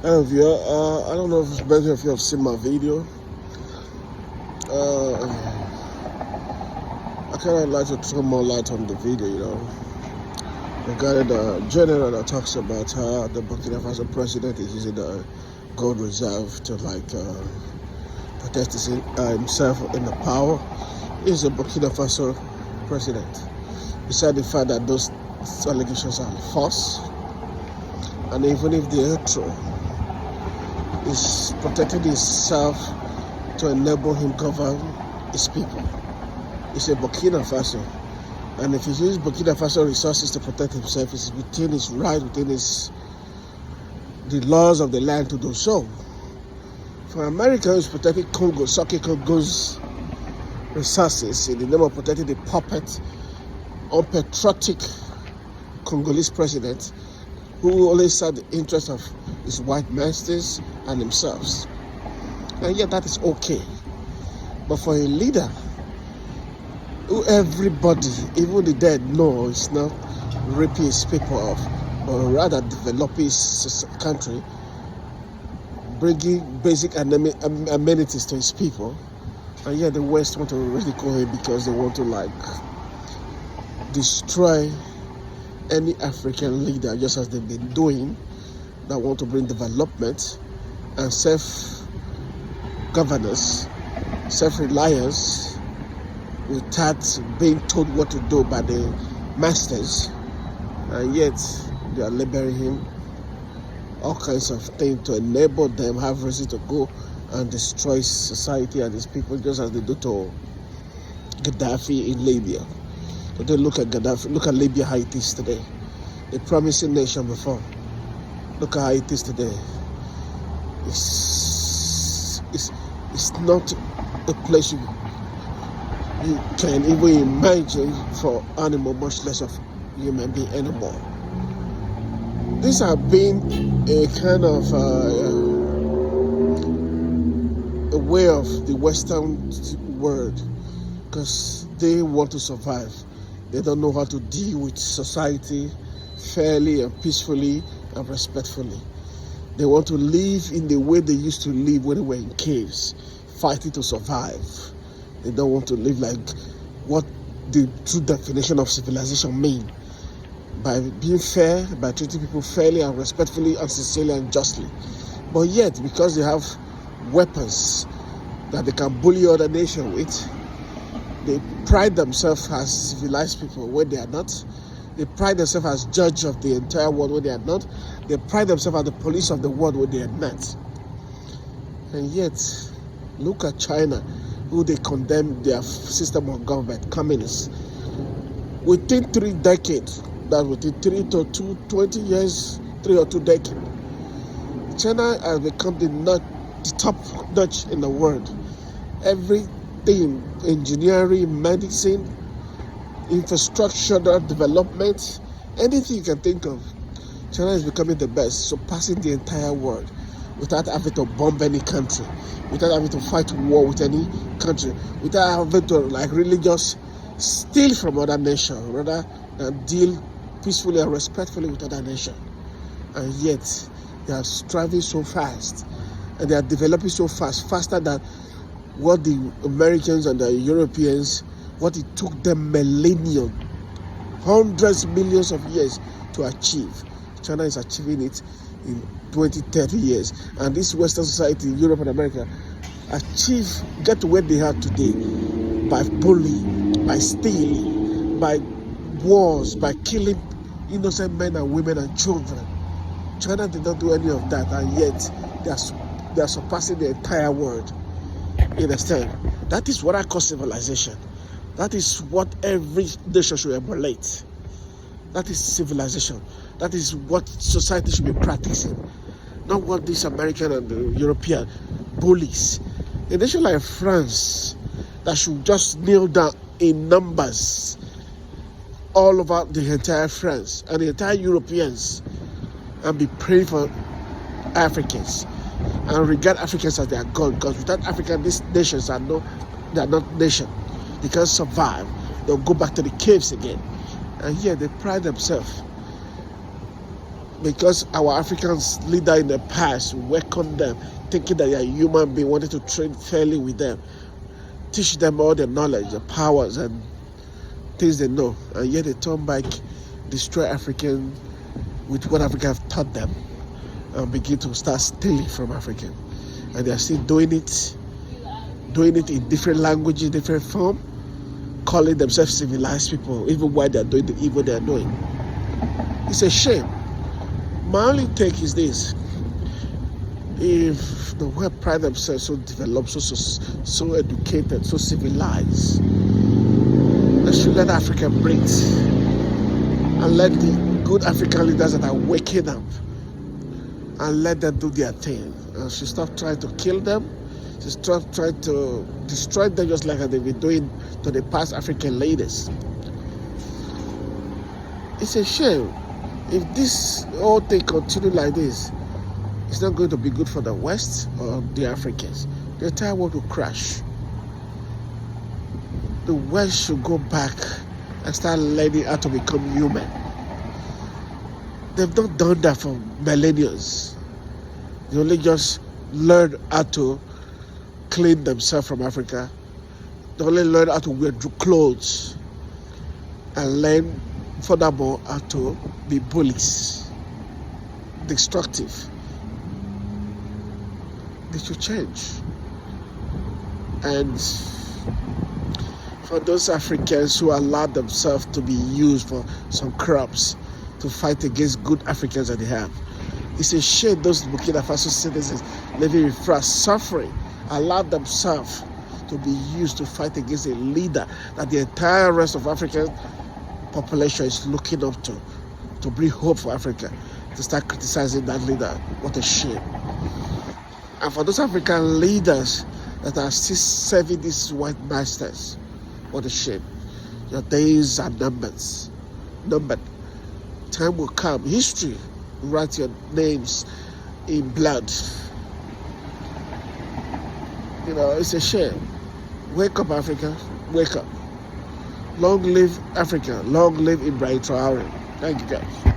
Hello, viewer. I don't know if many of you have seen my video. I kind of like to throw more light on the video, regarding the general that talks about how the Burkina Faso president is using the gold reserve to protect himself in the power. He's a Burkina Faso president. Besides the fact that those allegations are false, and even if they are true, he's protecting himself to enable him govern his people. It's a Burkina Faso, and if he uses Burkina Faso resources to protect himself, it's within his right, within the laws of the land to do so. For America, who's protecting Congo, sucking Congo's resources in the name of protecting the puppet, unpatriotic Congolese president who only served the interests of his white masters and themselves. And yet that is okay. But for a leader who everybody, even the dead, know is not ripping his people off, but rather developing his country, bringing basic amenities to his people, and yet the West want to ridicule him because they want to destroy any African leader, just as they've been doing, that want to bring development and self-governance, self-reliance, without being told what to do by the masters. And yet they are labeling him all kinds of things to enable them have reason to go and destroy society and his people, just as they do to Gaddafi in Libya. But then look at Gaddafi, look at Libya how it is today. A promising nation before. Look at how it is today. It's not a place you can even imagine for animal, much less of human being anymore. These have been a kind of a way of the Western world, because they want to survive. They don't know how to deal with society fairly and peacefully and respectfully. They want to live in the way they used to live when they were in caves, fighting to survive. They don't want to live like what the true definition of civilization mean, by being fair, by treating people fairly and respectfully and sincerely and justly. But yet, because they have weapons that they can bully other nations with, they pride themselves as civilized people when they are not. They pride themselves as judge of the entire world when they are not. They pride themselves as the police of the world when they are not. And yet, look at China, who they condemn their system of government, communists. Within 3 decades, that within 20 years, 3 or 2 decades, China has become the top notch in the world. Everything, engineering, medicine, infrastructural development, anything you can think of, China is becoming the best, surpassing the entire world, without having to bomb any country, without having to fight war with any country, without having to really just steal from other nations, rather than deal peacefully and respectfully with other nations. And yet they are striving so fast, and they are developing so fast, faster than what the Americans and the Europeans, what it took them millennium, hundreds, millions of years to achieve. China is achieving it in 20, 30 years. And this Western society, Europe and America, get to where they are today by bullying, by stealing, by wars, by killing innocent men and women and children. China did not do any of that, and yet they are surpassing the entire world. You understand? That is what I call civilization. That is what every nation should emulate. That is civilization. That is what society should be practicing. Not what these American and the European bullies. A nation like France that should just kneel down in numbers all over the entire France and the entire Europeans and be praying for Africans and regard Africans as their God, because without Africa, these nations are not nations. They can't survive. They'll go back to the caves again. And here they pride themselves because our African leader in the past welcomed them, thinking that they are human beings, wanted to train fairly with them, teach them all the knowledge, the powers, and things they know, and yet they turn back, destroy African with what Africa have taught them, and begin to start stealing from African. And they are still doing it in different languages, different form, calling themselves civilized people, even while they are doing the evil they are doing. It's a shame. My only take is this: if the world pride themselves so developed, so educated, so civilized, they should let Africa breathe and let the good African leaders that are waking up and let them do their thing. And should stop trying to kill them. Should stop trying to destroy them just like they've been doing to the past African leaders. It's a shame. If this whole thing continue like this, it's not going to be good for the West or the Africans. The entire world will crash. The West should go back and start learning how to become human. They've not done that for millennia. They only just learned how to clean themselves from Africa. They only learned how to wear clothes and learn furthermore how to be bullies, destructive. They should change. And for those Africans who allow themselves to be used for some crops to fight against good Africans that they have, it's a shame those Burkina Faso citizens living in France, suffering, allow themselves to be used to fight against a leader that the entire rest of African population is looking up to bring hope for Africa, to start criticizing that leader. What a shame. And for those African leaders that are still serving these white masters, what a shame. Your days are numbered. Time will come. History will write your names in blood. It's a shame. Wake up, Africa. Wake up. Long live Africa. Long live Ibrahim Traore. Thank you, guys.